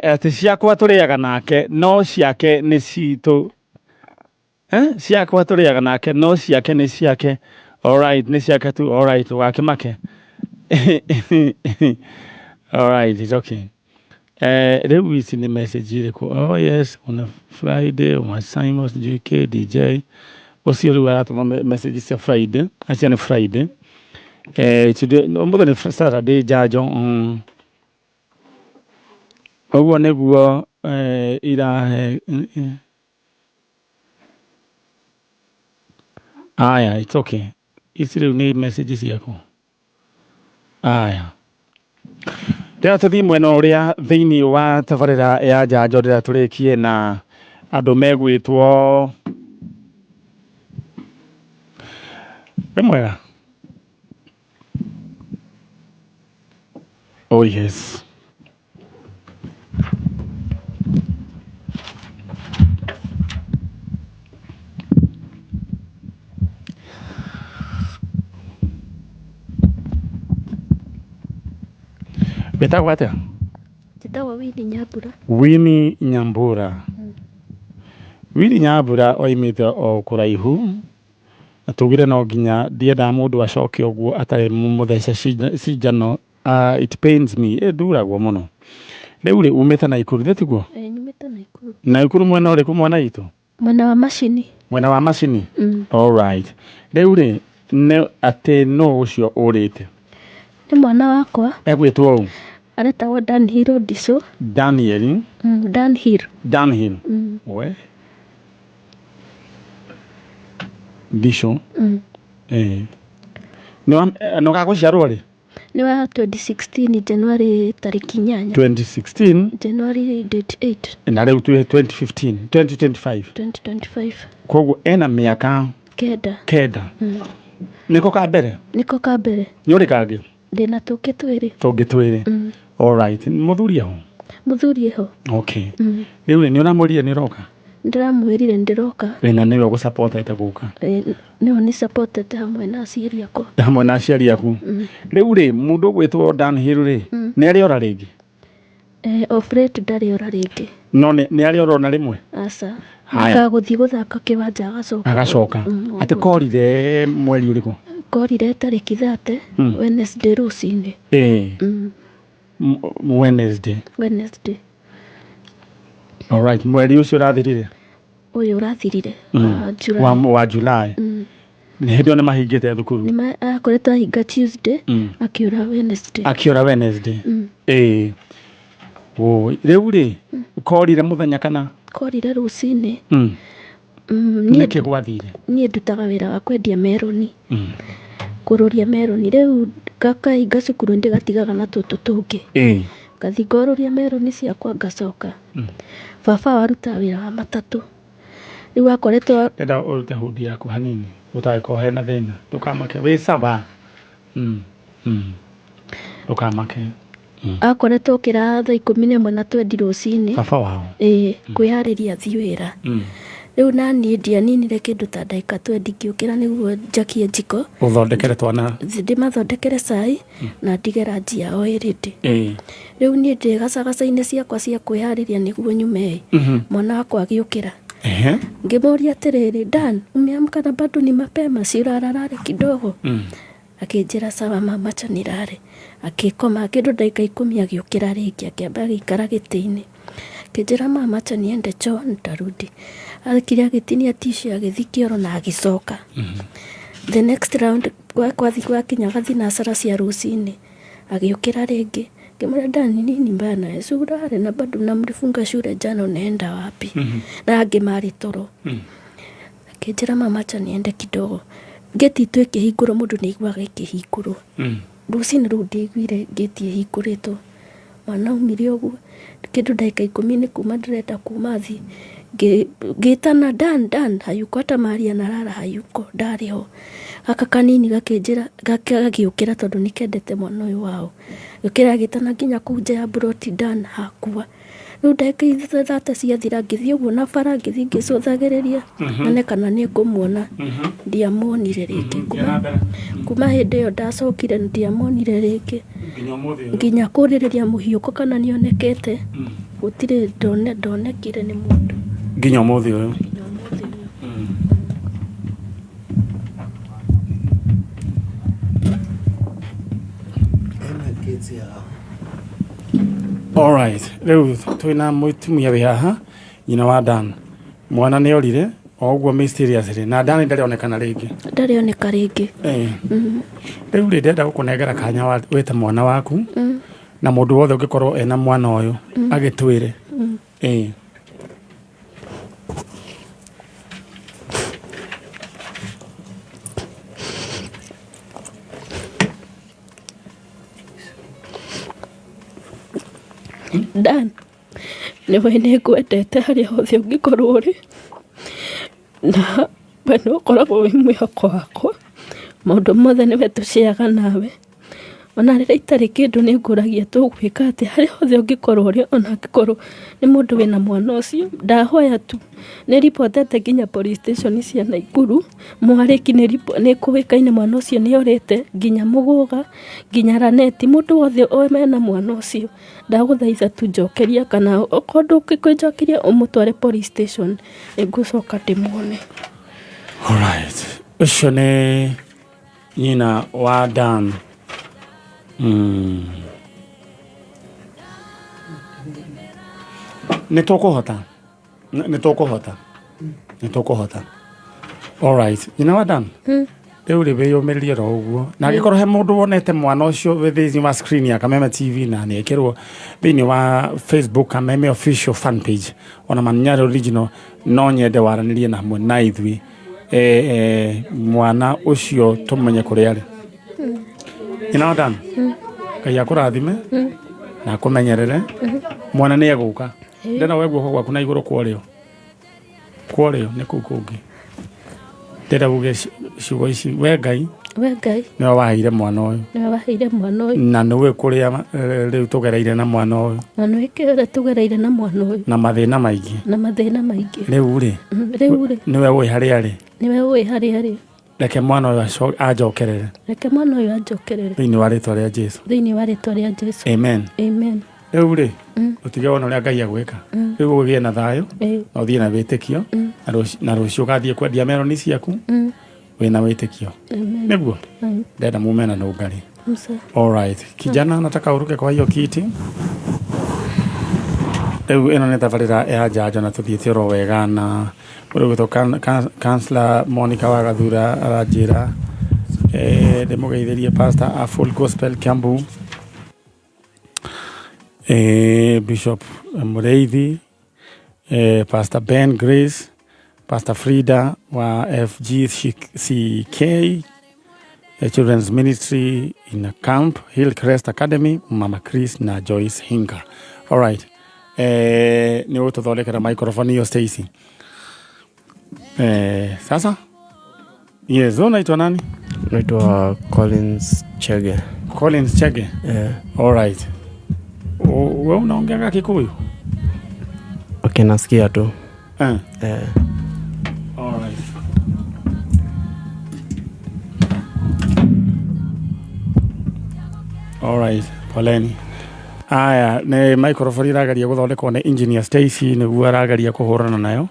Ati ciakwa turiaga nake no ciake nĩ citũ. Ciakwa turiaga nake no ciake nĩ ciake. Alright, nĩ ciake tu. Alright, ndũgakĩmake. Alright, it's okay. Rĩu ici nĩ message irĩkũ? Oh yes, on Friday, on Simons JK DJ. Ucio rĩu aratũma message cia Friday. Acia nĩ Friday. Ũmũthĩ nĩ Saturday njanjo. Ũguo nĩguo irahe. Aya, it's okay. Ici rĩu nĩ message ciakũ. Aya. Rĩrĩa tũthiĩ mwena ũrĩa thĩinĩ wa tabarĩra ya njanjo rĩrĩa tũrĩkie na andũ megwĩtwo. Wĩ mwega? Oh yes. Betagwo atĩa? Njĩtagwo Winnie Nyambura. Winnie Nyambura. Winnie Nyambura oimĩte o kũraihu. Na tugire no nginya ndiendaga mũndũ acoke ũguo atarĩ mũthece cindano. It pains me. Nduragwo mũno. Rĩu rĩ umĩte Naikuru tiguo? Nyumĩte Naikuru. Naikuru mwena ũrĩkũ mwana witũ? Mwena wa Macini. Mwena wa Macini? Alright. Rĩu rĩ atĩ no ũcio ũrĩte? Nĩ mwana wakwa. Egwĩtwo ũũ? Aretagwo Danhill Odiso. Daniel? Danhill. Danhill. We? Disho? Nĩ wagũciarwo rĩ? Nĩ wa 2016 January tarĩki 8. 2016? January date 8. Na rĩu tuwe 2015, 2025. 2025. Koguo ena mĩaka kenda. Nĩko ka mbere? Nĩko ka mbere. Nĩ ũrĩ kangĩ? Ndĩna tũngĩ twĩrĩ. Tũngĩ twĩrĩ. Alright. Mũthuri ho? Mũthuri ho. Okay. Rĩu nĩ ũramũrire nĩ ũroka? Ndĩramwĩrire ndĩroka. Na nĩwe ũgũsupportete gũka? Nĩwe nĩ supportete hamwe na aciari akwa. Hamwe na aciari aku? Rĩu rĩ mũndũ ũgwĩtwo Danhill rĩ nĩ arĩ ora rĩngĩ? Of late ndarĩ ora rĩngĩ. No nĩ arĩ ora ona rĩmwe? Aca. Akagũthiĩ gũthaka kĩwanja agacoka. Agacoka. Atĩ korire mweri ũrĩkũ? Korire tarĩki 30 Wednesday rũcinĩ. Wednesday. Alright, mweri ũcio ũrathirire? Ũyũ ũrathirire wa July. Nĩ hĩndĩ nĩ mahingĩte thukuru? Akoretwo ahinga Tuesday akĩũra Wednesday. Akĩũra Wednesday. Rĩu rĩ korire mũthenya kana? Korire rũcinĩ. Nĩkĩ gwathire? Niĩ ndutaga wĩra wa kwendia meroni. Kũrũria meroni. Rĩu ngakahinga cukuru ndigatigaga na tũtũ tũngĩ. Ngathiĩ ngorũria meroni ciakwa ngacoka. Baba waruta wĩra wa matatũ. Rĩu akoretwo ndenda ũrute hudi yaku hanini ũtagĩkorwo hena thĩna ndũkamake wĩ sawa. Ndũkamake. Akoretwo kĩra thaa 11:20 rũcinĩ. Baba wao? Kwĩharĩria athiĩ wĩra. Rĩu naniĩ ndianinire kĩndũ ta ndagĩka 20 ngĩũkĩra nĩguo njakie njiko. Ũthondekere twana? Ndĩmathondekere cai na ndige ranji yao ĩrĩndĩ. Rĩu niĩ ndĩ gacagaca-inĩ ciakwa cia kwĩharĩria nĩguo nyume. Mwana wakwa agĩũkĩra. Ngĩmũria atĩrĩrĩ, Dan, umeamka na bado ni mapema, si urarare kidogo? Akĩnjĩra sawa mama, acha nilale. Akĩkoma kĩndũ ndagĩka 10 agĩũkĩra rĩngĩ akĩamba agĩikara gĩtĩ-inĩ. Akĩnjĩra mama, acha niende choo nitarudi. Akĩria gĩtinia tissue agĩthiĩ kĩoro na agĩcoka. The next round gwakinya gathinacara cia rũcinĩ agĩũkĩra rĩngĩ. Ngĩmwĩra Dan, nini bana, si ulale na bado mlifunga shule jana, unaenda wapi? Na ngĩmarĩ toro. Akĩnjĩra mama, acha niende kidogo. Geti tu ĩkĩhingũrwo, mũndũ nĩ aiguaga ĩkĩhingũrwo. Rũcinĩ rũu ndĩaiguire geti ĩhingũrĩtwo. Mwana aumire ũguo kĩndũ ndagĩka 10 nĩ kuma ndĩrenda kuma thĩ. Ngĩtana Dan, hayuko, hata Maria nalala hayuko, ndarĩ ho. Gaka kanini gakĩnjĩra gagĩũkĩra tondũ nĩkendete mwana ũyũ wao. Gĩũkĩra gĩtana nginya kũu nja ya buroti, Dan hakua. Rĩu ndagĩka ithatũ ciathira ngĩthiĩ ũguo na bara ngĩthiĩ ngĩcũthagĩrĩria nyone kana nĩ ngũmuona. Ndiamuonire rĩngĩ. Kuma hĩndĩ ĩyo ndacokire ndiamuonire rĩngĩ. Nginya kũrĩrĩria mũhiũko kana nĩonekete, gũtirĩ ndonekire nĩ mũndũ. Nginya ũmũthĩ ũyũ. Alright, rĩu twĩna mũtumia wĩ haha, nyina wa Dan. Mwana nĩ orire, o ũguo mysteriously, na Dan ndarĩonekana rĩngĩ. Ndarĩoneka rĩngĩ. Rĩu ndĩrenda gũkũnengera kanya wĩte mwana waku, na mũndũ wothe ũngĩkorwo ena mwana ũyũ, agĩtwĩre. Dan, nĩwe nĩngwendete harĩa hothe ũngĩkorwo ũrĩ, na we nĩũkoragwo wĩ mwĩhoko wakwa, maũndũ mothe nĩwe tũceaga nawe, ona rĩrĩa itarĩ kĩndũ nĩngũragia tũgwĩka atĩ harĩa hothe ũngĩkorwo ũrĩ, ona angĩkorwo nĩ mũndũ wĩna mwana ũcio, ndahoya tu nĩribotete nginya police station cia Naikuru, Mwarĩki nĩkũĩkaine mwana ũcio nĩorĩte, nginya Mũgũga, nginya Laneti, mũndũ wothe mena mwana ũcio, ndagũthaitha tu njokeria, kana okorwo ndũngĩkũnjokeria ũmũtware police station, nĩngũcoka ndĩmuone. Alright, ũcio nĩ nyina wa Dan. Nĩtũkũhota. Alright, nyina wa Dan. Rĩu wĩyũmĩrĩrie ro ũguo. Na angĩkorwo he mũndũ wonete mwana ũcio thĩinĩ wa screen ya Kameme TV na nĩekĩrwo thĩinĩ wa Facebook Kameme official fan page, ona Maninyari original, no nyende waranĩrie na hamwe na ithuĩ mwana ũcio tũmenye kũrĩa arĩ. Nyina wa Dan, Ngai akũrathime na akũmenyerere. Mwana nĩ egũka. Ndena we guoko gwaku na igũrũ kwarĩo nĩ kũu kũngĩ. Ndĩrenda uge ciugo ici, we Ngai nĩwe waheire mwana ũyũ, na nĩwe kũrĩa rĩu tũgereire na mwana ũyũ, na mathĩna maingĩ. Rĩu-rĩ nĩwe ũĩ harĩa arĩ. Reke mwana ũyũ anjokerere thĩinĩ wa rĩtwa rĩa Jesũ. Amen. Rĩu-rĩ ũtige wona ũrĩa Ngai agwĩka. Rĩu ũgĩe na thayũ na ũthiĩ na wĩtĩkio, na rũciũ ũgathiĩ kwendia meroni ciaku wĩna wĩtĩkio. Nĩguo ndenda mume na nũngari. Alright, kijana nataka uruke kwa hiyo kiti. Rĩu ĩno nĩ tabarĩra ya njanjo na tũthiĩte oro wega, na ũrĩgũtwo Councillor Monica wa Gathura aranjĩra ndĩmũgeithĩrie Pastor a Full Gospel Kiambu, Bishop Mũreithi, Pastor Ben Grace, Pastor Frida wa FGCK Children's Ministry in Camp Hillcrest Academy, Mama Chris na Joyce Hinka. Alright, ni ũtũthondekera microphone hiyo Stacy. Sasa yes, unaitwa nani? Naitwa Collins Chege. Alright. Wewe unaongea Kikuyu? Okay, nasikia tu. Alright. Alright, poleni. Aya, nĩ microphone irageria gũthondekwo nĩ engineer Stacy, nĩguo arageria kũhũrana nayo.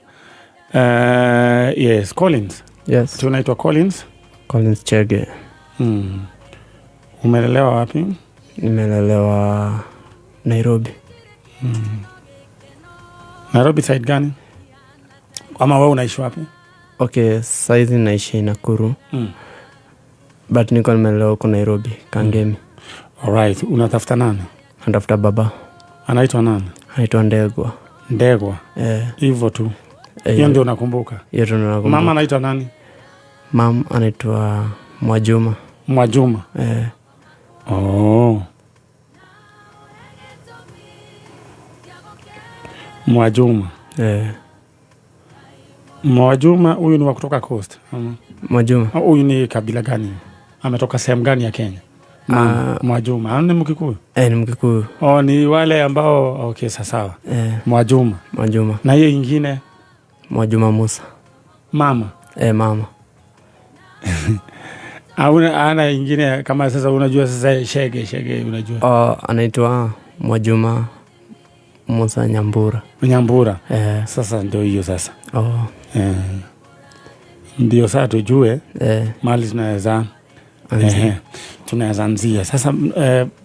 Yes, Collins. Yes. Tunaitwa Collins Chege. Umelelewa wapi? Nimelelewa Nairobi. Nairobi side gani? Ama wewe unaishi wapi? Okay, saizi naishi Nakuru. But niko nimelelewa huko Nairobi, Kangemi. Alright, unatafuta nani? Natafuta baba. Anaitwa nani? Anaitwa Ndegwa. Hivyo tu. Hiyo ndio nakumbuka. Hiyo ndio nakumbuka. Mama anaitwa nani? Mama anaitwa Mwajuma. Oh. Mwajuma. Mwajuma huyu ni wa kutoka Coast. Mwajuma. Huyu ni kabila gani? Ametoka sehemu gani ya Kenya? Mwajuma ni Mkikuyu? Ni Mkikuyu. Ni wale ambao okay, sawa. Mwajuma. Na hiyo ingine Mwajuma Musa. Mama? Mama. Ana ingine kama sasa unajua sasa Shege unajua? Anaitwa Mwajuma Musa Nyambura. Sasa ndio hiyo sasa. Ndio sasa tujue mali tunaweza anzia. Sasa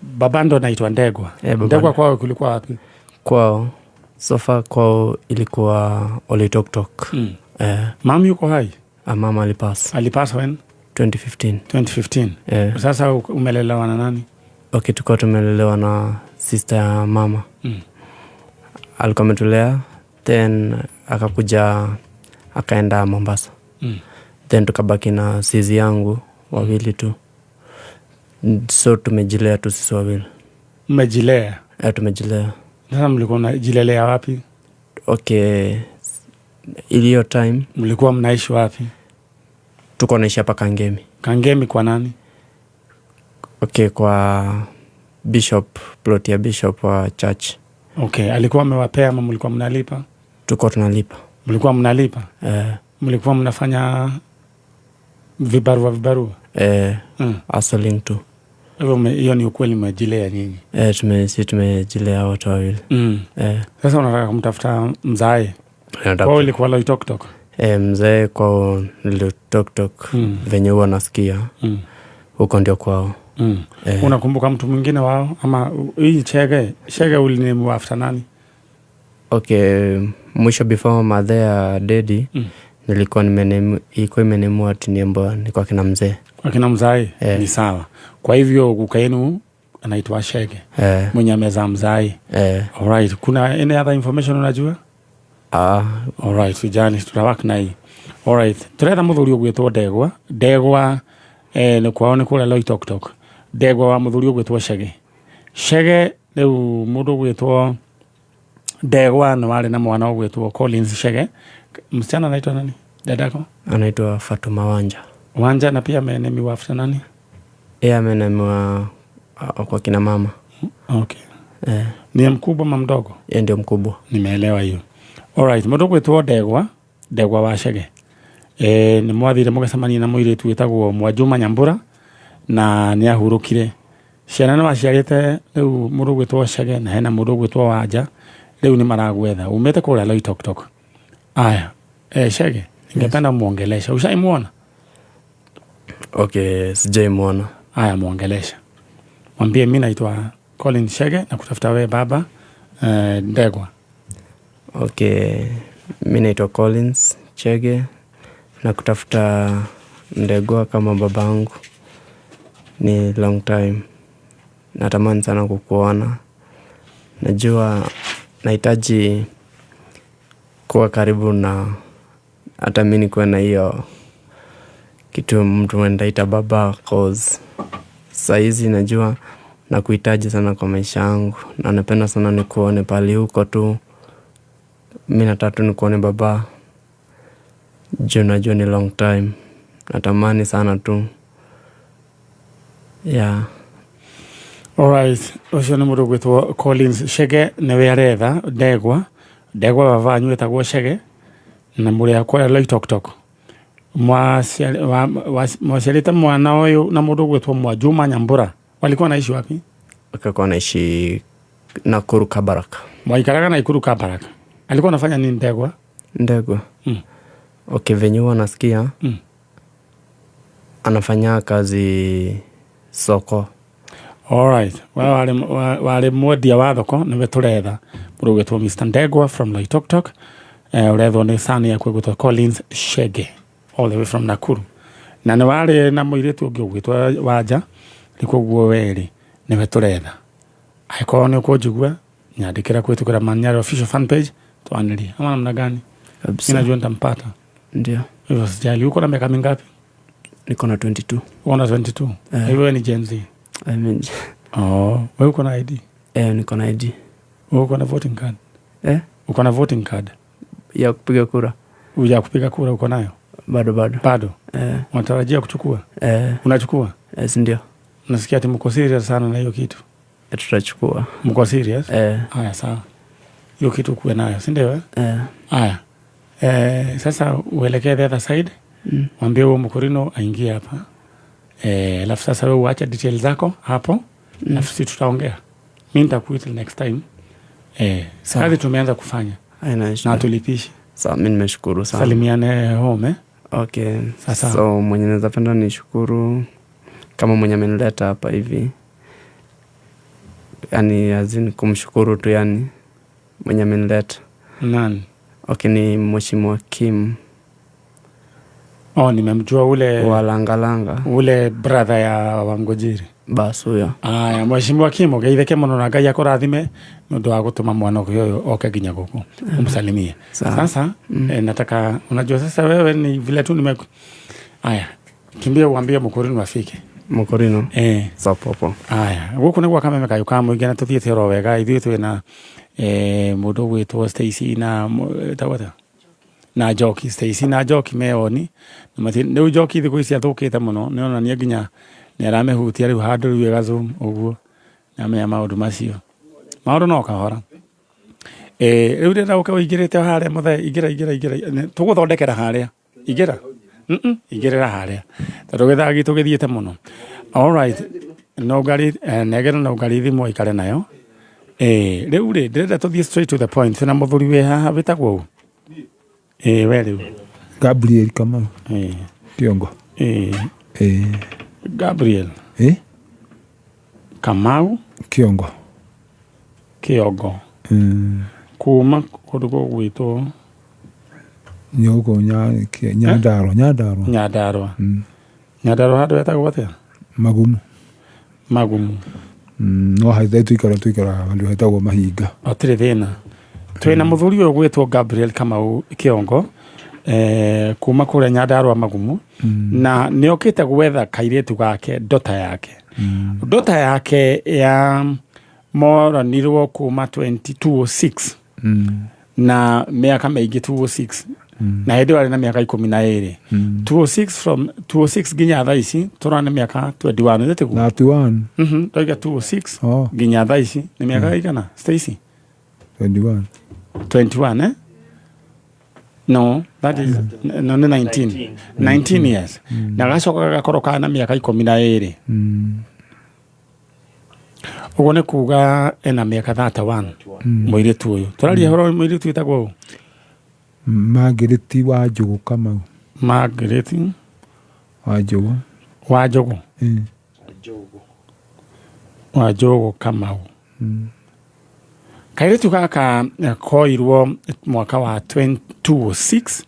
baba ndo anaitwa Ndegwa. Ndegwa kwao kulikuwa wapi? Kwao sofa kwao ilikuwa Oloitoktok. Mama yuko hai? Mama alipasa when? 2015. Sasa umelelewa na nani? Okay, tulikuwa tumelelewa na sister ya mama. Alikuwa ametulea, then akakuja akaenda Mombasa. Then tukabaki na sisi yangu wawili tu. So tumejilea tu sisi wawili. Mmejilea? Tumejilea. Sasa mlikuwa mnajilelea wapi? Okay, iliyo time mlikuwa mnaishi wapi? Tuko naishi hapa Kangemi. Kangemi kwa nani? Okay, kwa Bishop, plot ya Bishop wa church. Okay, alikuwa amewapea ama mlikuwa mnalipa? Tuko tunalipa. Mlikuwa mnalipa? Mlikuwa mnafanya vibarua? Hustling tu. Hiyo ni ukweli mmejilea nyinyi? Tumejilea wote wawili. Sasa unataka kumtafuta mzae? Kwa ulikuwa Loitoktok? Mzae kwa Loitoktok. Venye huwa nasikia huko ndio kwao. Unakumbuka mtu mwingine wao ama hii Shege ulinimu after nani? Okay, mwisho before mother ya daddy nilikuwa imenemu ati niembo ni kwa kina mzee. Kwa kina mzae? Ni sawa. Kwa hivyo kukaenu anaitwa Shege. Mwenye amezaa mzae. Alright, kuna any other information unajua? Alright, vijani tutawaka na hii. Alright, tureta muthuri ugwitwo Ndegwa ni kwao ni kule Loitoktok. Ndegwa wa muthuri ugwitwo Shege riu mundu ugwitwo Ndegwa ni wale na mwana ugwitwo Collins Shege. Msichana anaitwa nani? Dadako? Anaitwa Fatuma Wanja na pia amenemiwa after nani? Amenemiwa kwa kina mama. Okay. Ni mkubwa ama mdogo? Ndio mkubwa. Nimeelewa hiyo. Alright, mundu ugwitwo Ndegwa wa Shege. Ni mwathire mugasamani na muiritu witagwo Mwajuma Nyambura na ni ahurukire. Ciana no aciarite riu mundu ugwitwo Shege na hena mundu ugwitwo Wanja. Riu ni maragwetha. Umete kule Loitoktok. Aya. Shege, ningependa muongelesha. Ushaimuona? Okay, sijaimuona. Aya, muongelesha. Mwambie mimi naitwa Colin Shege na kutafuta wewe baba Ndegwa. Okay, mimi naitwa Collins Shege na kutafuta Ndegwa kama babangu. Ni long time. Natamani sana kukuona. Najua nahitaji kuwa karibu na hata mimi nikuwe na hiyo kitu mtu mwendaita baba, cause saizi najua na kuhitaji sana kwa maisha yangu na napenda sana nikuone pali huko tu. Mimi nataka nikuone baba. Najua ni long time. Natamani sana tu. Yeah. Alright, ucio ni mundu gwitwo Collins Shege niwe aretha Ndegwa baba anyu etagwo Shege na muri akwa Loitoktok. Mwasialita mwana uyu na mundu gwitwo Mwajuma Nyambura. Walikuwa naishi wapi? Walikuwa naishi Nakuru Kabaraka. Mwaikaraga na Nakuru Kabaraka. Alikuwa anafanya nini Ndegwa? Okay, venye huwa nasikia anafanya kazi soko. Alright. Wale mwendia wa thoko niwe turetha mundu gwitwo Mr. Ndegwa from Loitoktok. Urethwo ni sani ya gwitwo Collins Shege all the way from Nakuru. Na ni wale na muiritu ungi gwitwo Wanja nikuguo weri niwe turetha. Aiko ni kujigwa nyandikira kwitukira Manyara official fan page tuanirie. Ama namna gani? Ninajua nitampata. Ndio. Hivyo sijali. Uko na miaka mingapi? Niko na 22. Uko na 22? Wewe ni Gen Z? Wewe uko na ID? Niko na ID. Uko na voting card? Uko na voting card? Ya kupiga kura. Ya kupiga kura uko nayo? Bado. Unatarajia kuchukua? Unachukua? Ndio. Nasikia ati mko serious sana na hiyo kitu. Tutachukua. Mko serious? Haya sawa. Hiyo kitu kuwe nayo, si ndio? Haya. Sasa uelekee the other side. Mwambie huyo Mkurino aingie hapa. Alafu sasa wewe uache details zako hapo. Alafu sisi tutaongea. Mimi nitakuita next time. Kazi tumeanza kufanya. Na tulipishi. Sawa, mimi nimeshukuru sana. Salimiane home. Okay. Sasa. So mwenye naweza penda nishukuru kama mwenye amenileta hapa hivi. Yani azini kumshukuru tu yani mwenye amenileta. Nani? Okay, ni Mheshimiwa Kim. Nimemjua ule Walangalanga. Ule brother ya Wangojiri. Basi huyo. Mheshimiwa Kim, geitheke muno na Ngai akurathime nundu wa gutuma mwana uyu oke ginya guku. Umsalimie. Sasa nataka unajua sasa wewe ni vile tu kimbia uambie Mkurino afike. Mkurino? Sapopo. Guku niguo Kameme kayuka muingi na tuthiete ro wega ithuĩ twina mundu gwitwo Stacy na tawata na Joki. Stacy na Joki meoni ni Joki thiku ici athukite muno ni onania nginya ni aramehutia riu handu riu egazoom uguo na me maundu macio maundu no kahora riu ndenda uka uingirite haria muthe igira tuguthondekera haria igirira haria tondu githagi tugithiete muno. All right, no gari negera no gari thimo ikare nayo. Riu ndirenda tuthie straight to the point. Na muthuri we haha bitagwo we riu Gabriel Kamau Kiongo. Gabriel Kamau Kiongo. Kuma kudugo gwito Nyogo Nyandarua. Nyandarua hadu etagwo atia? Magumu. No haitha tuikara handu hetagwo Mahinga. Otire thina. Twina muthuri uyu gwitwo Gabriel Kamau Kiongo kuma kure Nyandarua Magumu na niokite gwetha kairetu gake dota yake ya moranirwo kuma 2006 na miaka maingi 2006 na hindi wari na miaka 12 206 from 206 ginya thaa ici turana miaka 21 ndetigu na 21 toiga 206 ginya thaa ici ni miaka igana Stacy 21 no that is no 19 years na gacoka gakoroka na miaka 12 ugo ne kuga ena miaka 31 moiretu uyu turaria horo moiretu itagwo Margaret Wanjogu Kamau. Margaret Wanjogu Kamau. Kairetu gaka koirwo mwaka wa 2006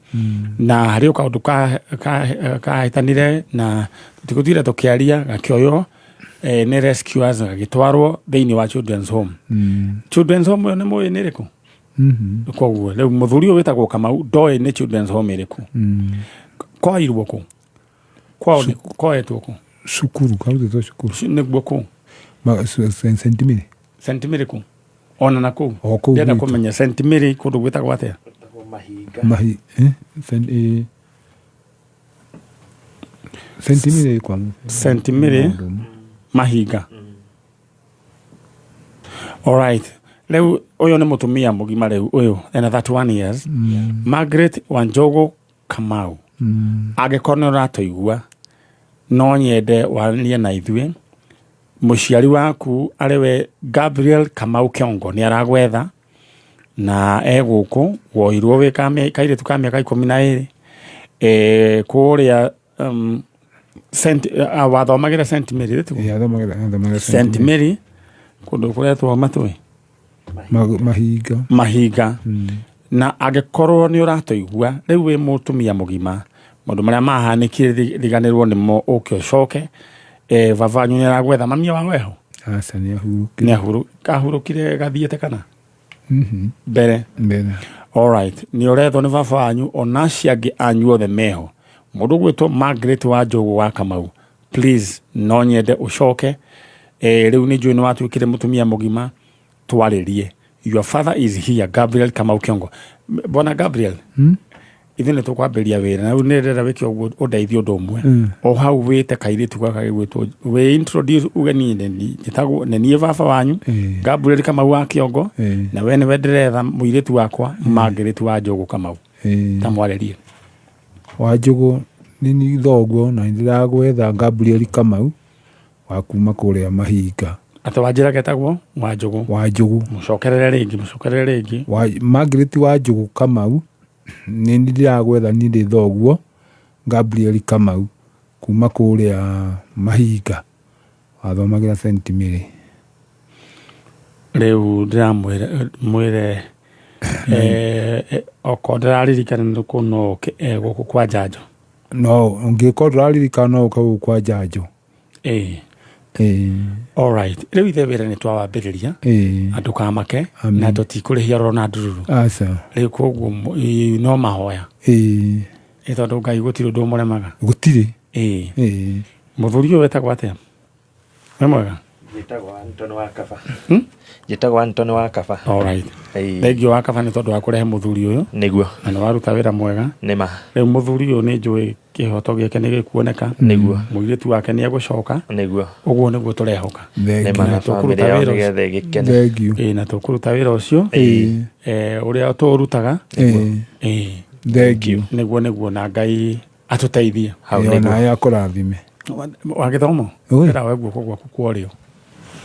na hario kaundu kahitanire na tukutira tukiaria gakioyo ni rescuers gagitwarwo thiini wa children's home. Children's home ne moyo niriku koguo riu muthuri uyu witagwo Kamau ndoe ni children's home iriku koirwo ku koetwo ku Cukuru karutetwo cukuru niguo ku sentimiri ku ona na ku ndenda kumenya sentimiri kundu gwitagwo atia sentimiri Mahinga. All right. Leo uyu ni mutumia mugima leo uyu ena 31 years. Margaret Wanjogu Kamau. Agekorwo ratoigua no nyende warie na ithuĩ muciari waku ariwe Gabriel Kamau Kiongo ni aragwetha na eguku woirwo wikame kairetu ka miaka 12 kuria wathomagira St Mary tu St Mary kundu kuretwo matwe Mahinga na agekorwo ni uratoigua riu we mutumia mugima mundu maria mahanikire riganirwo nimo ukiocoke vavanyu ni aragwetha mamia wa weho asa ni kahurukire gathiete kana mbere. All right, ni urethwo ni vava wanyu ona ciangi anyu othe meho mundu gwitwo Margaret Wanjogu wa Kamau. Please no nyende ucoke riu ni njui ni watuikire mutumia mugima twaririe. Your father is here, Gabriel Kamau Kiongo. Bona Gabriel ithe nä tå kwambä wä na rä u nä ndenda wä ke å guo å ndeithie å ndå å mwe o hau wä te kairä tu gaka gä gwä two wä introduce uge niä njätagwo nä niä baba wanyu Gabriel Kamau wa Kĩongo na we nä we ndĩretha mũirĩtu wakwa Margaret wa Njogu Kamau ta mwarerie wa Njogu nä ni thoguo na ndä ragwetha Gabriel Kamau wa kuma kå rä a Mahinga atĩ wanjĩra getagwo wa Njogu mũcokerere rĩngĩ Margaret wa Njogu Kamau nä ndä ragwetha nä ndä thoguo Gabriel Kamau kuma kå rä a Mahinga wathomagä ra St Mary rä u ndä ramwä re okorwo ndä raririkana nä kå no gå kå kwa njanjo no ngä korwo ndå raririkana no å ka gå kwa njanjo alright rä u ithe wä ra nä twawambä rä ria andå kamake na tå tikå rä hia rona ndururu rä u koguo no mahoya tondå Ngai gå tirä å ndå må remaga gå tirä må thuri å wetagwo atä we mwega njätagwo Antony wa Kaba thengio wa Kaba nä tondå wa kå rehe må thuri å yå nĩguo na nä waruta wä ra mwega nĩma rä u må thuri å yå nä njå kä hoto gä ke nä gä kuoneka nĩguo mũirä tu wake nä egå coka nĩguo å guo nä guo tå rehoka nĩma na bamĩrĩ yao nĩgetha ĩgĩkene na tå kå ruta wä ra å cio å rä a tå å rutaga nä guo na Ngai atå teithie naä akå rathime wa gä thomo erawe guoko gwaku kwarä o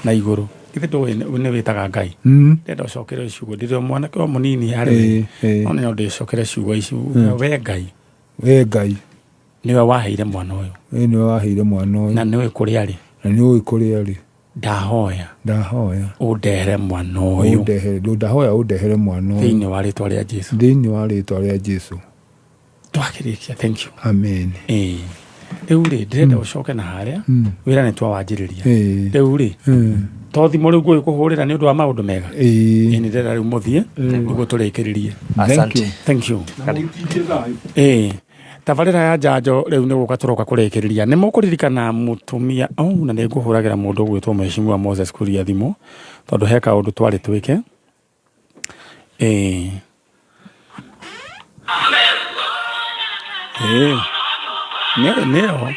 na igå rå ithe nä wä taga Ngai ndenda å cokere ciugo ndä rä mwanake o må nini harä no nä ndä cokere ciugo ici we Ngai nä we waheire mwana å yå nä we waheire mwana å yå na nä we kå rä arä na nä å ä kå rä arä ndahoya å ndehere mwana å yå ndahoya å ndehere mwana å thä-inä wa rä twa rä a Jesu thä-inä wa rä twa rä a Jesu twakä rä kia thank you amen rä u rä ndä renda å coke na harä a wä ra nä twawanjä rä ria rä u rä to thimå rä u ngå gä kå hå rä ra nä å ndå wa maå ndå mega nä ndenda rä u må thiä nä guo tå rä kä rä rie thank you tabarä ra ya njanjo rä u nä gå ka tå roka kå rä kä rä ria nä må kå ririkana må tå mia na nä ngå hå ragä ra må ndå å gwä two Mheshimiwa Moses Kuria thimå tondå he kaå ndå twarä twä ke neo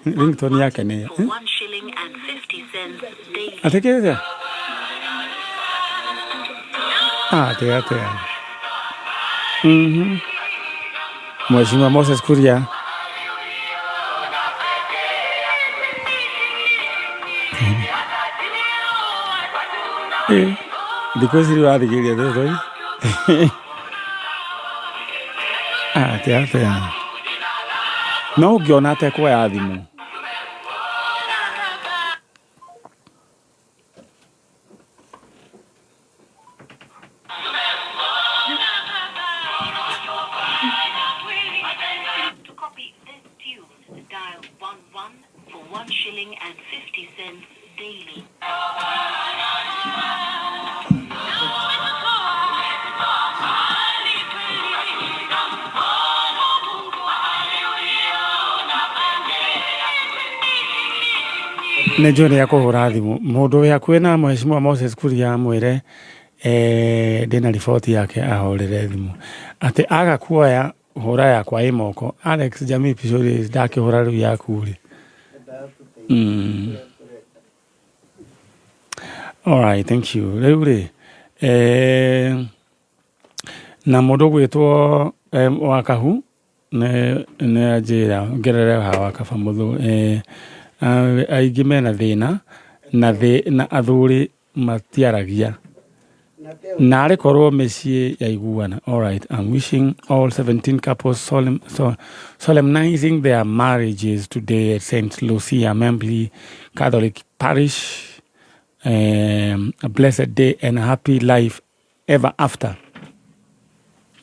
ringtone yake nä atä Mheshimiwa Moses Kuria thikå ici rä wathigä ria thå thoi atä no å ngä ona atekwoya thimå nä njå nä akå hå ra thimå må ndå wä hakuä na Mheshimiwa Moses Kuria mwä re ndä na riboti yake ahå rä re thimå atä aga kuoya hå ra yakwa ä moko Alex Jamii Picori ndakä hå ra rä u yaku rä alright thank you rä u rä na må ndå gwä two Wakahu nä anjä ra ngerere ha Wakaba må thå aingä mena thä na athå rä matiaragia na arä korwo mä ciä yaiguana alright I'm wishing all 17 couples solemnizing their marriages today at St. Lucia Membly Catholic Parish a blessed day and a happy life ever after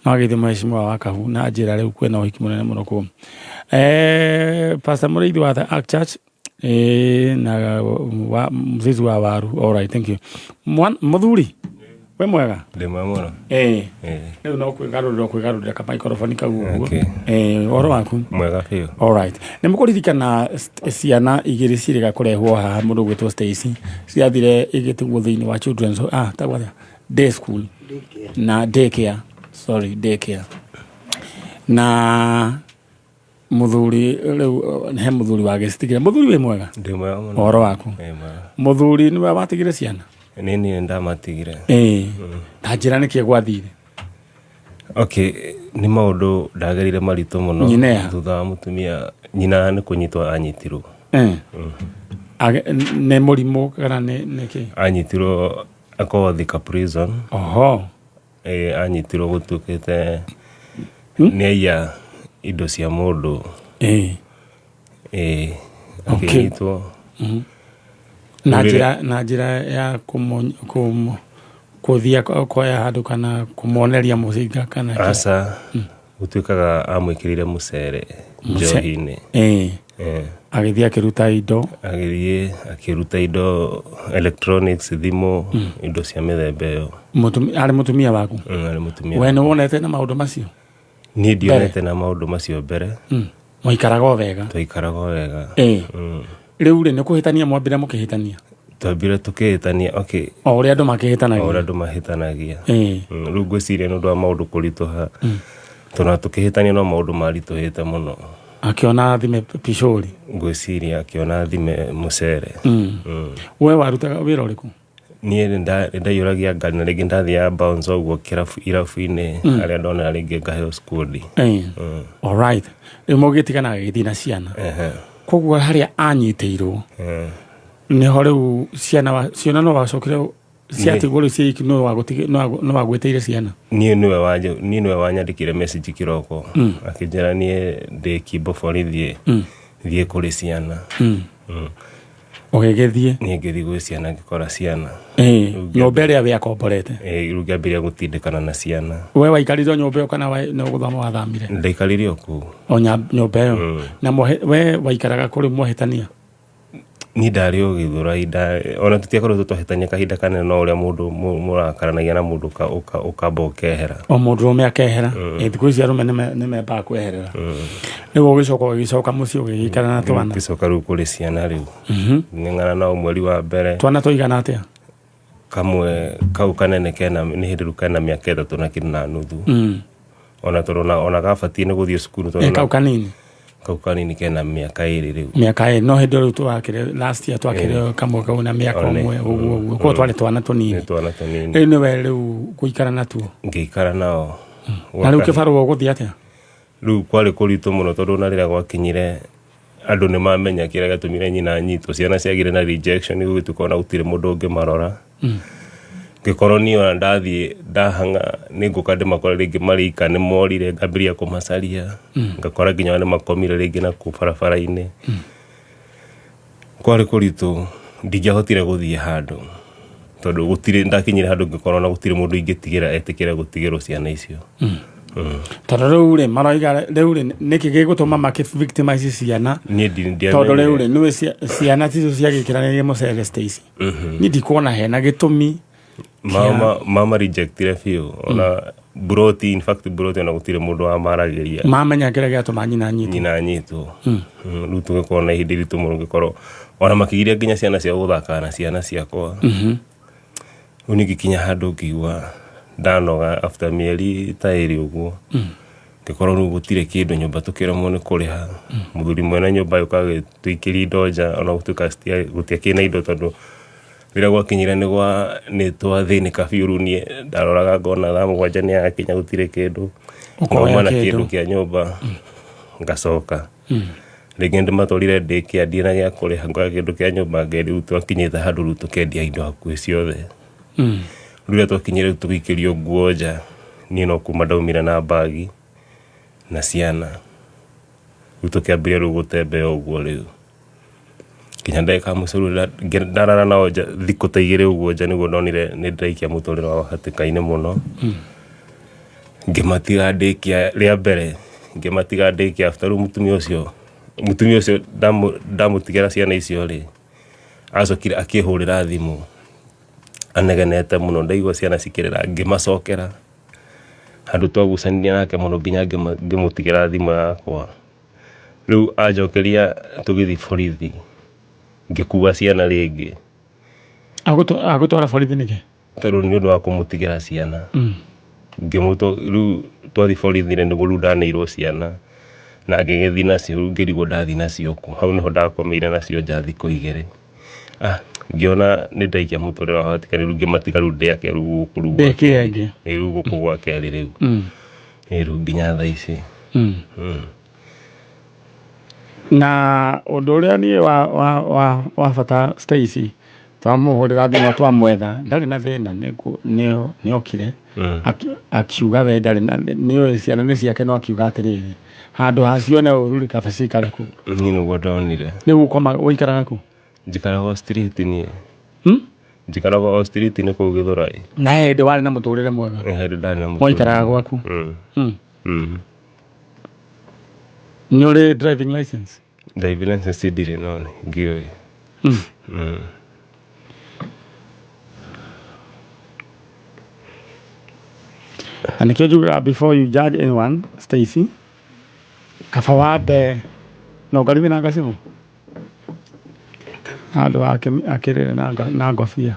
magä Mheshimiwa Wakahu na njä ra rä u kwena å hiki må nene må no kå Pastor må rä ithi wa the Ark Church na mzizi wa waru alright thank you muthuri we mwega ndä mwega rä u no kwä garå rä ra kamaikoroboni kau å oro waku mwega biå alright nä må kå ririkana ciana igä rä cirä ga kå rehwo haha må ndå gwä two Stacy ciathire igä tugwo thä inä wa children's tagwa day school na day care daycare. Na muthuri he muthuri wa gicitigire muthuri we mwega ndi mwega muno horo waku muthuri ni watigire ciana nini ndamatigire ndanjira niki gwathire okay ni maundu ndagerire marito muno thutha wa mutumia nyina ni kunyitwa anyitirwo ne murimu kana niki anyitirwo akowa Thika prison anyitirwo gutukite neya indo cia mundu akinyitwo na njira ya kuthia koya handu kana kumuoneria mucinga kana asa gutuikaga amwikirire mucere njohi-ini agithia akiruta indo electronics thimu indo cia mithemba iyo ari mutumia waku ari mutumia we no wonete na maundu macio ni ndionete na maundu macio mbere muikaraga wega tuikaraga wega riu ni kuhitania mwambire mukihitania twambire tukihitania okay ori andu mahitanagia riu ngwiciria ni undu wa maundu kurituha tuna tukihitania no maundu marituhite muno akiona thime pishori ngwiciria akiona thime mucere we warutaga wira uriku nie ndayuragia ngari na ringi ndathia bounce oguo irafu-ini aria ndona ringi ngaheo skudi all right mugitigana githina ciana koguo haria anyiteirwo niho riu ciana no wacokire ciatigwo ciiki no wagweteire ciana niwe wanyandikire message kiroko akinjira nie ndi kimbo borithi thie kuri ciana ogegethie nie ngithi gwi ciana ngikora ciana nyomba iria we akomborete riu ngiambiria gutindikana na ciana we waikarire nyomba iyo kana no guthoma wathamire ndaikarire oku nyomba iyo na we waikaraga kuri muhitania ni ndari ogithura ona tutiakorwo twahitania kahinda kanene no uria mundu murakaranagia na mundu ukamba ukehera mundu rume akehera thiku ici arume ni memba kweherera nigo gicoka mucii ugikara na twana gicoka riu kuri ciana riu ng'ang'ana na mweri wa mbere twana tuigana atia kamwe kau kanene kena ni hindi ru kana miaka 3 na kindu na nuthu ona turona ona gabatie ni guthie cukuru turona kau kanini kena miaka 2 riu miaka 2 no hindi ru twakire last year twakire kamwe kau na miaka 1 uguo ko twari twana tunini ni we riu guikara natuo ngikara nao na riu kibaru guthia atia riu kwari kuritu muno tondu na rira gwakinyire andu ni mamenya kira gatumire nyina nyito ciana ciagire na rejection igu tukona gutire mundu ungi marora gikorwo ni ona ndathie ndahanga ningukande makora ringi marika ni morire ngambĩrĩria kumacaria ngakora nginya ni makomire ringi na ku barabara-ini kwari kuritu ndingĩahotire guthie handu tondu gutire ndakinyire handu ngikorwo na gutire mundu ingĩtigĩra etikĩre gutigĩrwo ciana icio tondu riu maroiga riu niki gigutuma victimize ciana tondu riu niwe ciana ticio ciagikiranirie mucere Stacy ni ndikuona hena gitumi mama rejectire fiu ona broti in fact broti ona gutire mundu wa maragiria mamenya kira giatuma nyina nyitwo riu tugikona ihindi ritu muno ngikorwo ona makigiria nginya ciana cia guthaka na ciana ciakwa riu nigikinya handu ngiwa ndanoga after mieri ta 2 uguo ngikorwo riu gutire kindu nyumba tukiremwo ni kuriha muthuri mwena nyumba yuka tuikiri ndoja ona gutuka gutia kina indo tondu rira gwakinyira ni twathinika biuru nie ndaroraga ngona thaa 7 ni akinya gutire kindu ngoma na kindu kia nyumba ngacoka ringi ndimatwarire daycare ndina gia kuriha ngoya kindu kia nyumba ngeri twakinyite handu riu tukendia indo hakuhi ciothe rĩrĩa twakinyire tugikirio nguo nja niĩ no kuma ndaumire na bagi na ciana rĩu tũkĩambĩrĩria rĩu gũtembea ũguo rĩu kinya ndagĩka mũico ndarara nao nja thikũ ta 2 ũguo nja nĩguo ndonire nĩ ndĩraikia mũtũrĩre wa hatĩka-inĩ mũno ngĩmatiga daycare rĩa mbere ngĩmatiga daycare after rĩu mũtumia ũcio ndamũtigĩra ciana icio rĩ acokire akĩhũrĩra thimũ anegenete muno ndaigua ciana cikirira ngimacokera handu twagucania nake muno nginya ngimutigira thimu yakwa riu ajokeria tugithi borithi ngikuwa ciana ringi agutwara borithi niki tondu ni undu wa kumutigira ciana ngimuto ru twathi borithire niguo ru ndaneirwo ciana na ngĩgĩthi nacio ngĩrigwo ndathi nacio kũ hau niho ndakomeire nacio nja thikũ 2 ngĩona nĩ ndaikia mũtũrĩre wa hatikani rĩu ngĩmatiga rĩu ndĩake rĩu gũkũ rĩu ndĩkĩenge rĩu gũkũ gwake arĩ rĩu rĩu nginya thaa ici na ũndũ ũrĩa niĩ wa bata Stacy twamũhũrĩra thimũ twamwetha ndarĩ na thĩna nĩ okire akiuga we ndarĩ na nĩ ciana nĩ ciake no akiuga atĩrĩrĩ handũ hacione ũru kabe cikare kũ niĩ nĩguo ndonire rĩu ũikaraga kũ njikaraga street niĩ njikaraga street nĩ kũu Gĩthũrai na hĩndĩ warĩ na mũtũrĩre mwega hĩndĩ ndarĩ na mũtũrĩre waikaraga gwaku nĩ ũrĩ driving license ndirĩ no ngĩoĩ and nikio njugaga before you judge anyone Stacy kaba wambe no ngarithĩ na ngacibũ handũ akĩrĩre na ngobia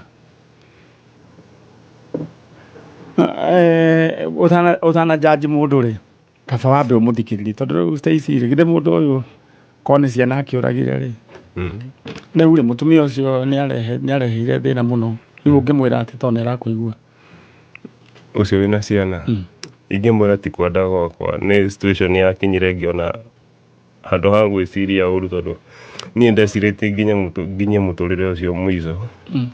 ũtana judge mũndũ rĩ kaba wambe ũmũthikĩrĩrie tondũ rĩu Stacy rĩ githĩ mũndũ ũyũ korwo nĩ ciana akĩũragire rĩ rĩu rĩ mũtumia ũcio nĩ areheire thĩna mũno rĩu ũngĩmwĩra atĩ tondũ nĩarakũigua ucio wina ciana ingĩmwĩra ti kwenda gwakwa nĩ situation yakinyire ngĩona handũ ha gwĩciria ũru tondũ niĩ ndecirĩtie nginya mũtũrĩre ũcio mũico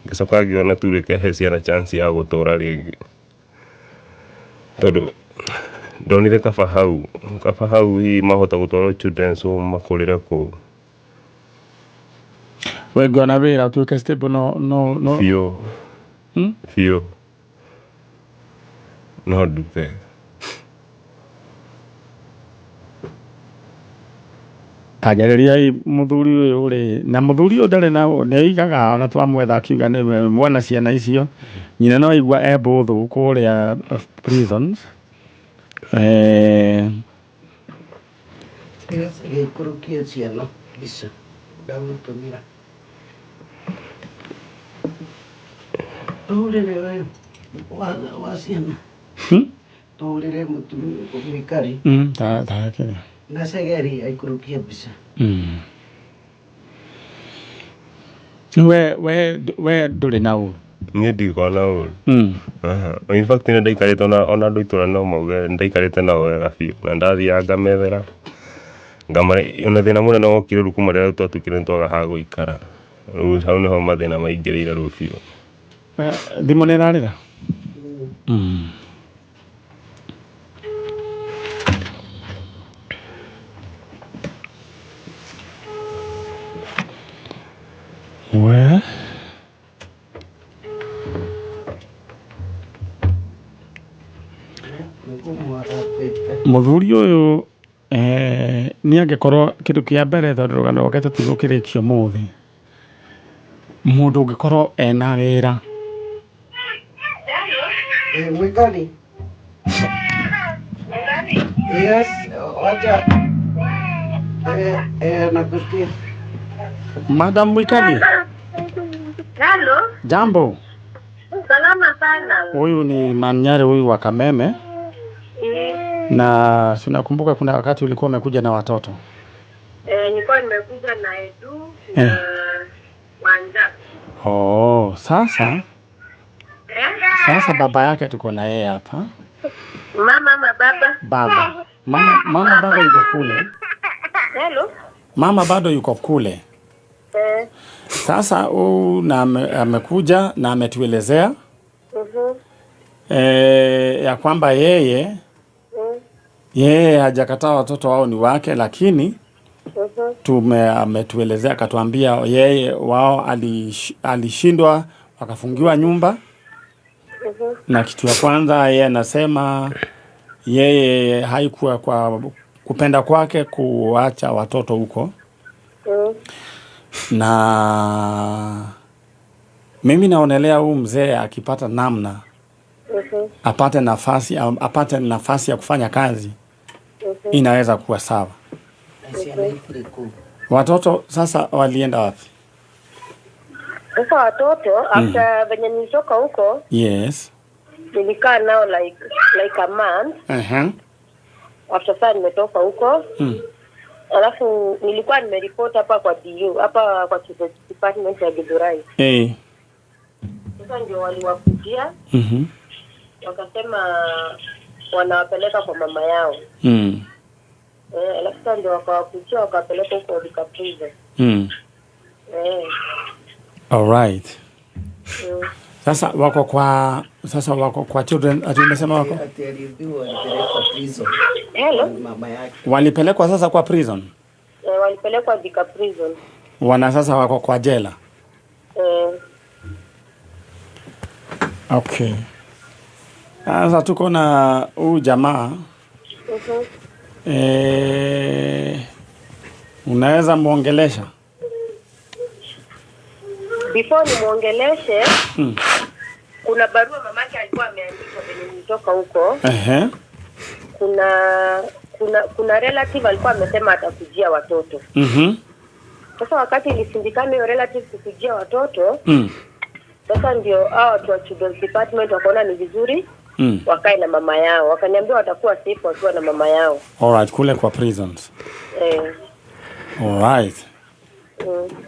ngĩcoka ngĩona tu reke he ciana chance ya gũtũra rĩngĩ tondũ ndonire kaba hau mahota gũtwarwo children's home makũrĩre kũu we ngona wĩra ũtuĩke stable no biũ no ndute kanjarĩriai mũthuri ũyũ rĩ na mũthuri ũyũ ndarĩ na nĩaigaga ona twamwetha akiuga nĩ mwana ciana icio nyina no aigua embũthũ kũrĩa prisons gĩikũrũkia ciana icio ndagũtũmĩra tũrĩre we wa ciana tũrĩre mũtumia mũikari takĩrĩ ngacegeri aikũrũkia mbica we ndũrĩ na ũru niĩ ndikuona ũru in fact nĩ ndaikarĩte ona andũ itũra no mauge ndaikarĩte nao wega biũ na ndathiaga ngamethera ona thĩna mũnene wokire rĩu kuma rĩrĩa twatuĩkire nĩ twaga ha gũikara rĩu hau nĩho mathĩna maingĩrĩire rĩu biũ thimũ nĩ ĩrarĩra we mũthuri ũyũ nĩ angĩkorwo kĩndũ kĩa mbere tondũ rũgano rwake tũtigũkĩrĩkio mũthĩ mũndũ ũngĩkorwo ena wĩra Mwikali. Yes, wacha. Nakusikia. Madam Mwikali. Hello. Jambo. Salama sana. Huyu ni Manyare huyu wa Kameme. Na sinakumbuka kuna wakati ulikuwa umekuja na watoto. Nilikuwa nimekuja na Edu na Wanja. Oh, sasa baba yake tuko na yeye hapa. Mama baba. Baba. Mama bado yuko kule. Hello. Mama bado yuko kule. Sasa na amekuja na ametuelezea ya kwamba yeye hajakataa watoto wao ni wake, lakini ametuelezea akatuambia yeye wao alishindwa wakafungiwa nyumba. Na kitu ya kwanza yeye anasema yeye haikuwa kwa kupenda kwake kuacha watoto huko. Na mimi naonelea huyu mzee akipata namna apate nafasi ya kufanya kazi inaweza kuwa sawa. Watoto sasa walienda wapi? Sasa watoto after venye nilitoka huko. Yes. nilikaa nao like a month. After that nimetoka huko. Alafu nilikuwa nimeripoti hapa kwa DU, hapa kwa department ya Githurai. Sasa ndio waliwakujia. Wakasema wanawapeleka kwa mama yao. Alafu ndio wakawakujia wakapeleka huko Thika prison. All right. Sasa wako kwa children, atumesema wako? Hello. Mama yake. Walipelekwa sasa kwa prison? Walipelekwa Thika prison. Wana sasa wako kwa jela? Okay. Sasa tuko na huyu jamaa. Unaweza muongelesha? Before ni muongeleshe, kuna barua mamake alikuwa ameandika venye nilitoka huko. Kuna relative alikuwa amesema atakujia watoto. Sasa wakati ilishindikana hiyo relative kukujia watoto, sasa ndio watu wa children's department wakaona ni vizuri wakae na mama yao. Wakaniambia watakuwa safe wakiwa na mama yao. All right, kule kwa prisons. All right.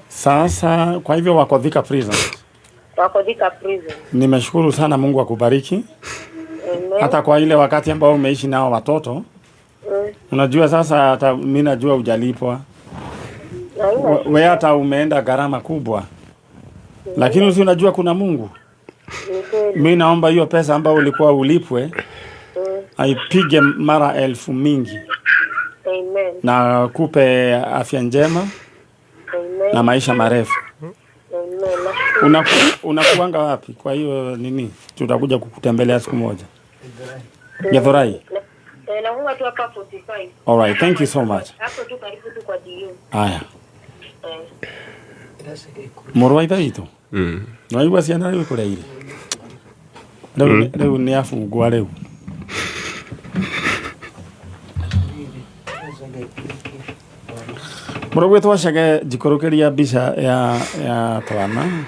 Sasa kwa hivyo wako Thika prison. Wako Thika prison. Nimeshukuru sana, Mungu akubariki. Hata kwa ile wakati ambao umeishi nao watoto. Unajua sasa hata mimi najua hujalipwa. Wewe hata umeenda gharama kubwa. Lakini usi unajua kuna Mungu. Mimi naomba hiyo pesa ambayo ulikuwa ulipwe aipige mara 1000 mingi. Amen. Na kupe afya njema. Na maisha marefu. Unakuanga wapi? Kwa hiyo nini? Tutakuja kukutembelea siku moja. Githurai. Na huwa tu hapa 45. All right, thank you so much. Hapo tu karibu tu kwa DU. Aya. Morwaitha itu. Naigua ciana riu kureire. Riu ni afungwa riu. Morogwe twacage jikorukeria mbica ya twana.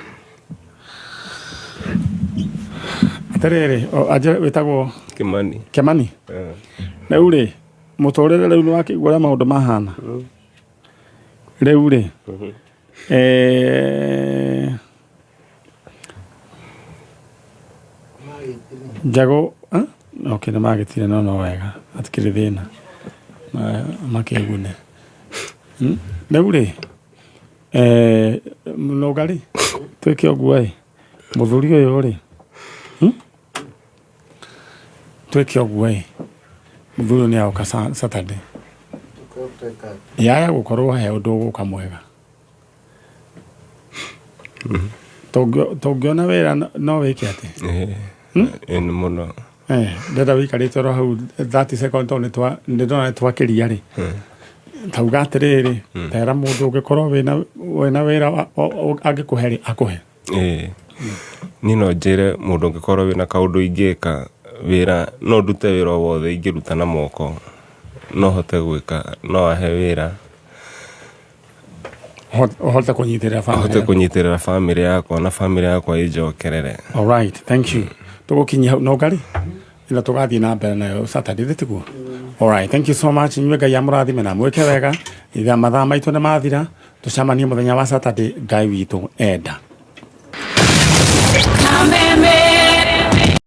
Aterere aje wetagwo Kimani. Riu ri mutorere riu wakigura maundu mahana. Riu ri jago okay, na magitire no wega atikire thina makegune. Riu ri mnogari twike ogwo muthuri uyu ri twike ogwo muthuri ni auka Saturday ya gukorwo he undu guka mwega. Tongiona wira no wike ati en muno ndenda wikarite ro hau 30 seconds ndona twakiria ri tauga atiriri tera mundu ungikorwo wina wira angikuheri akuhe nino njire mundu ungikorwo wina kaundu ingika wira no ndute wira wothe ingiruta na moko no hote gwika no ahe wira hote kunyitirira family yako na family yako ijokerere. All right, thank you. Tugukinya no ngari ila tugathie na mbere nayo Saturday thitugo. All right, thank you so much. Nywe Ngai amurathime na mweke wega itha mathaa maitu ni mathira tucamanie muthenya wa Saturday Ngai witu enda.